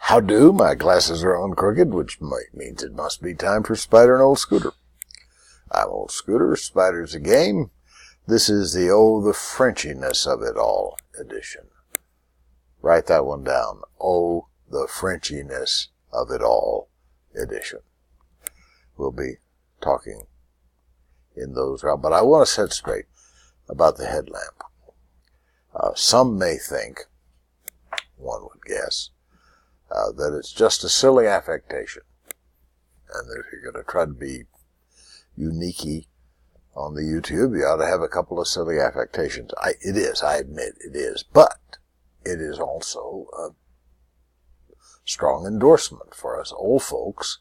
How do? My glasses are on crooked, which means it must be time for Spider and Old Scooter. I'm Old Scooter, Spider's a game. This is the Frenchiness of It All edition. Write that one down. The Frenchiness of It All edition. We'll be talking in those rounds, but I want to set straight about the headlamp. Some may think, one would guess, that it's just a silly affectation. And if you're going to try to be unique on the YouTube, you ought to have a couple of silly affectations. It is, I admit it is, but it is also a strong endorsement for us old folks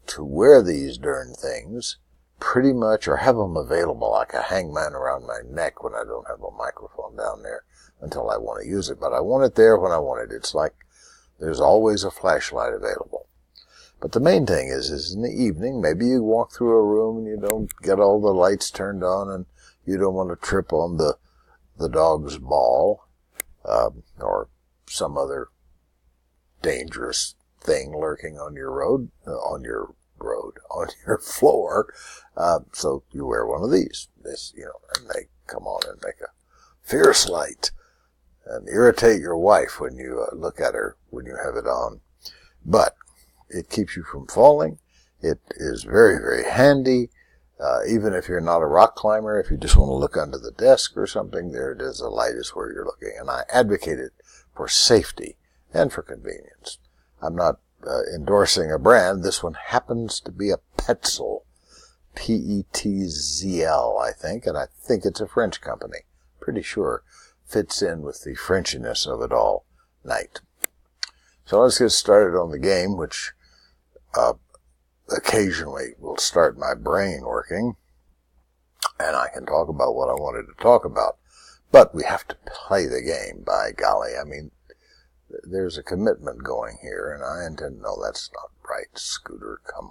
to wear these darn things pretty much, or have them available like a hangman around my neck when I don't have a microphone down there until I want to use it. But I want it there when I want it. It's like there's always a flashlight available. But the main thing is in the evening, maybe you walk through a room and you don't get all the lights turned on and you don't want to trip on the dog's ball, or some other dangerous thing lurking on your on your floor. So you wear one of these, and they come on and make a fierce light and irritate your wife when you look at her when you have it on. But it keeps you from falling. It is very, very handy. Even if you're not a rock climber, if you just want to look under the desk or something, there it is. The light is where you're looking. And I advocate it for safety and for convenience. I'm not endorsing a brand. This one happens to be a Petzl, P-E-T-Z-L, I think, and I think it's a French company. Pretty sure fits in with the Frenchiness of it all night. So let's get started on the game, which occasionally will start my brain working, and I can talk about what I wanted to talk about. But we have to play the game, by golly. I mean, there's a commitment going here, and I intend, no, that's not right, Scooter, come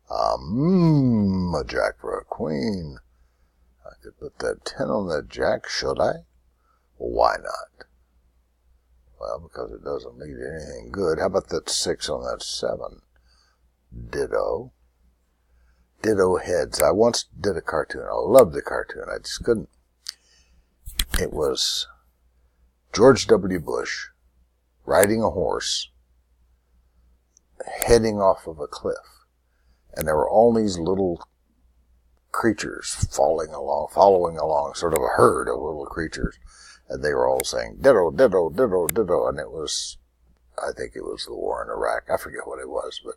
on. A jack for a queen. I could put that 10 on that jack, should I? Well, why not? Well, because it doesn't lead to anything good. How about that 6 on that 7? Ditto. Ditto heads. I once did a cartoon. I loved the cartoon. I just couldn't. It was George W. Bush riding a horse, heading off of a cliff. And there were all these little creatures following along, sort of a herd of little creatures. And they were all saying, ditto, ditto, ditto, ditto. And it was, I think it was the war in Iraq. I forget what it was, but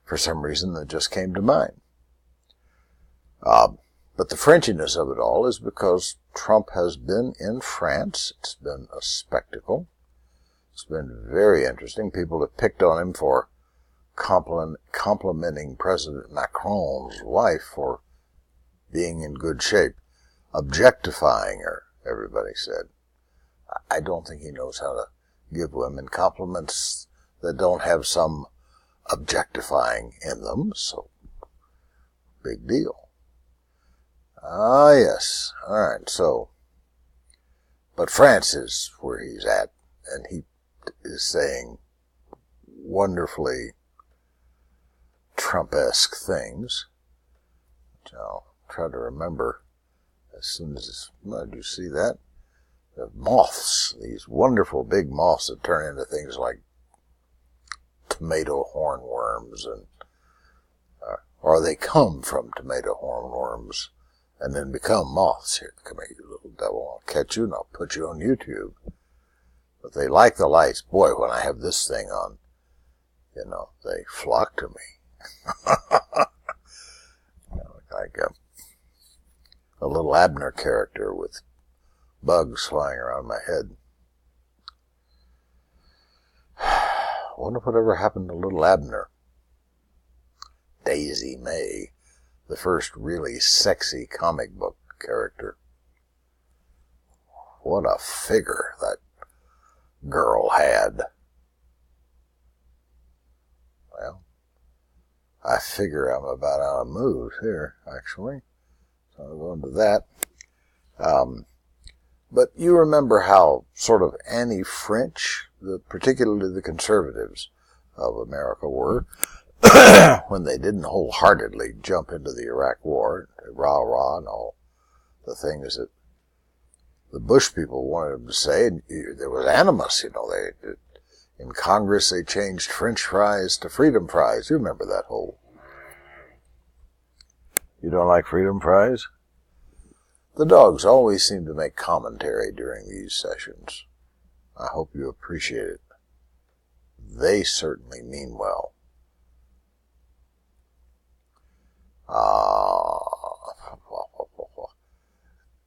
for some reason that just came to mind. But the Frenchiness of it all is because Trump has been in France. It's been a spectacle. It's been very interesting. People have picked on him for complimenting President Macron's wife for being in good shape, objectifying her, everybody said. I don't think he knows how to give women compliments that don't have some objectifying in them, so big deal. Ah, yes. All right, so, but France is where he's at, and he is saying wonderfully Trump-esque things, which I'll try to remember as soon as did you see that? The moths, these wonderful big moths that turn into things like tomato hornworms, and or they come from tomato hornworms and then become moths. Here, come here, you little devil. I'll catch you and I'll put you on YouTube. But they like the lights. Boy, when I have this thing on, they flock to me. Like a little Abner character with bugs flying around my head. Wonder whatever happened to little Abner. Daisy May, the first really sexy comic book character. What a figure that girl had. Well, I figure I'm about out of moves here, actually. So I'll go into that. But you remember how sort of anti-French particularly the conservatives of America were, when they didn't wholeheartedly jump into the Iraq War, rah-rah, and all the things that the Bush people wanted them to say. And there was animus, in Congress they changed French fries to freedom fries. You remember that whole... You don't like freedom fries? The dogs always seem to make commentary during these sessions. I hope you appreciate it. They certainly mean well.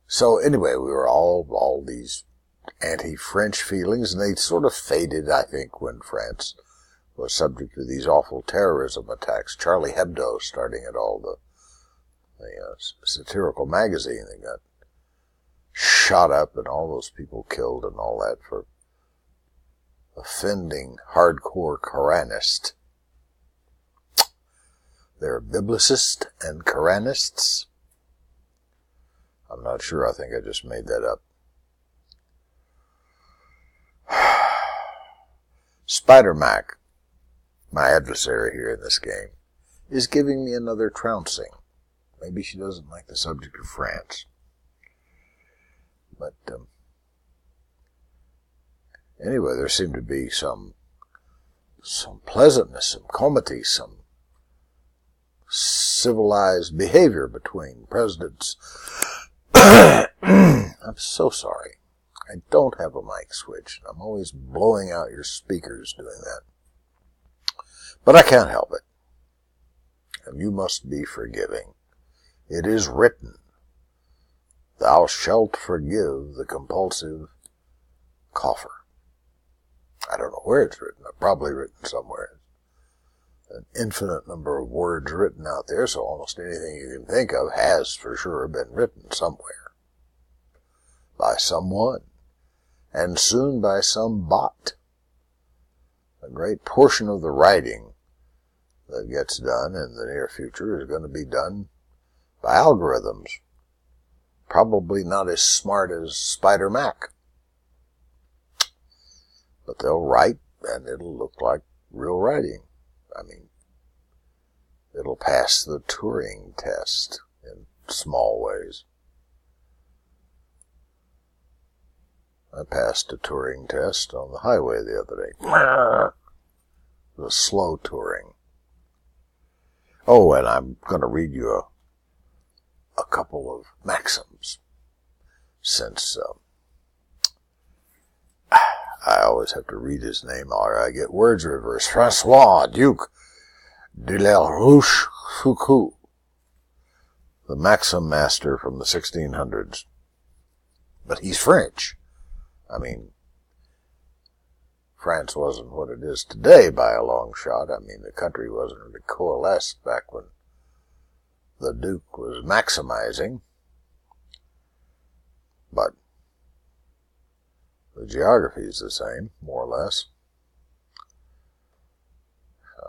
So anyway, we were all these anti-French feelings, and they sort of faded, I think, when France was subject to these awful terrorism attacks. Charlie Hebdo starting it all, the satirical magazine that got shot up and all those people killed and all that for offending hardcore Quranists. They're biblicists and Quranists. I'm not sure. I think I just made that up. Spider Mac, my adversary here in this game, is giving me another trouncing. Maybe she doesn't like the subject of France. But anyway, there seemed to be some pleasantness, some comity, some civilized behavior between presidents. I'm so sorry. I don't have a mic switch. I'm always blowing out your speakers doing that. But I can't help it. And you must be forgiving. It is written, thou shalt forgive the compulsive cougher. I don't know where it's written. I've probably written somewhere. An infinite number of words written out there, so almost anything you can think of has for sure been written somewhere. By someone. And soon by some bot. A great portion of the writing that gets done in the near future is going to be done by algorithms. Probably not as smart as Spider Mac. But they'll write and it'll look like real writing. I mean, it'll pass the Turing test in small ways. I passed a Turing test on the highway the other day. It was slow Turing. Oh, and I'm going to read you a couple of Maxims, since I always have to read his name or I get words reversed. Francois, Duke de la Rochefoucauld, the Maxim master from the 1600s. But he's French. I mean, France wasn't what it is today by a long shot. I mean, the country wasn't really coalesced back when the Duke was maximizing. But the geography is the same, more or less. So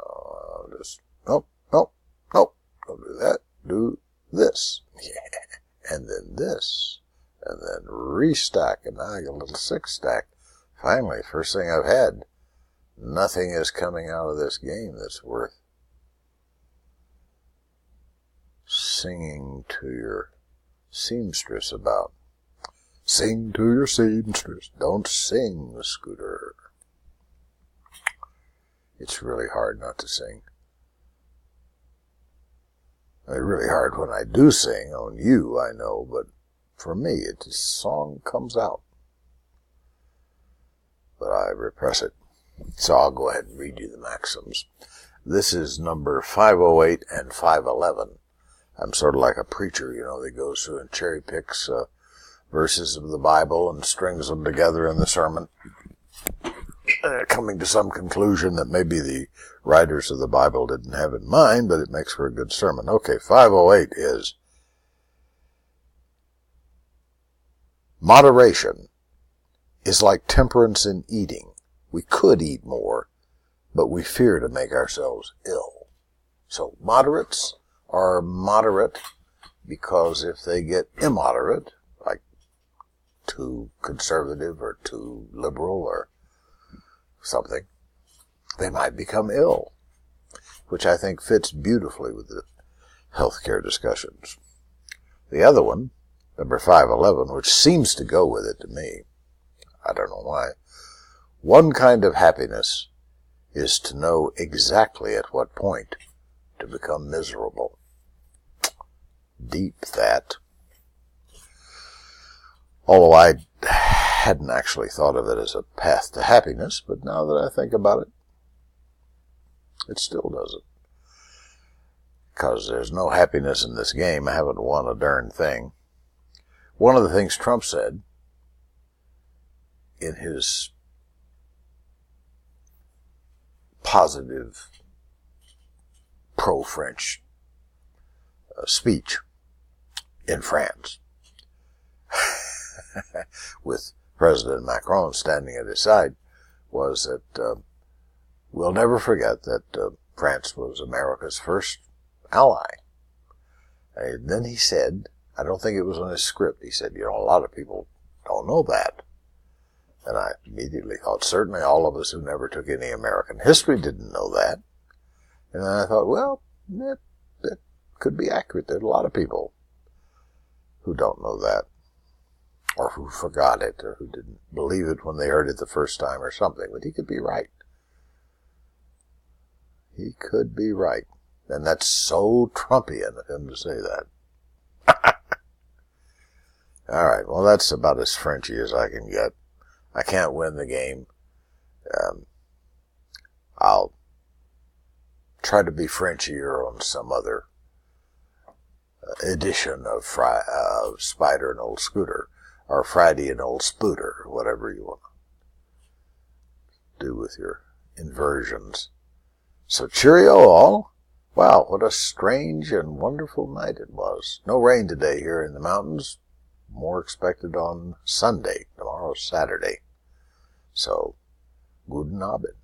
I'll just, nope, don't do that. Do this. Yeah. And then this. And then restack, and now I get a little six stack. Finally, first thing I've had. Nothing is coming out of this game that's worth singing to your seamstress about. Sing to your seamstress. Don't sing, Scooter. It's really hard not to sing. It's really hard when I do sing on you, I know, but for me, the song comes out. But I repress it. So I'll go ahead and read you the Maxims. This is number 508 and 511. I'm sort of like a preacher, that goes through and cherry picks verses of the Bible and strings them together in the sermon, coming to some conclusion that maybe the writers of the Bible didn't have in mind, but it makes for a good sermon. Okay, 508 is, moderation is like temperance in eating. We could eat more, but we fear to make ourselves ill. So moderates are moderate because if they get immoderate, like too conservative or too liberal or something, they might become ill, which I think fits beautifully with the healthcare discussions. The other one, number 511, which seems to go with it to me, I don't know why. One kind of happiness is to know exactly at what point to become miserable. Deep, that. Although I hadn't actually thought of it as a path to happiness, but now that I think about it, it still doesn't. Because there's no happiness in this game. I haven't won a darn thing. One of the things Trump said in his positive pro-French speech in France, with President Macron standing at his side, was that we'll never forget that France was America's first ally. And then he said, I don't think it was on his script, he said, a lot of people don't know that. And I immediately thought, certainly all of us who never took any American history didn't know that. And then I thought, well, that could be accurate. There's a lot of people who don't know that, or who forgot it, or who didn't believe it when they heard it the first time or something. But he could be right. He could be right. And that's so Trumpian of him to say that. All right, well, that's about as Frenchy as I can get. I can't win the game. I'll try to be Frenchier on some other edition of Spider and Old Scooter, or Friday and Old Spooter, or whatever you want to do with your inversions. So cheerio all. Wow, what a strange and wonderful night it was. No rain today here in the mountains. More expected on Sunday. Tomorrow's Saturday. So, guten Abend.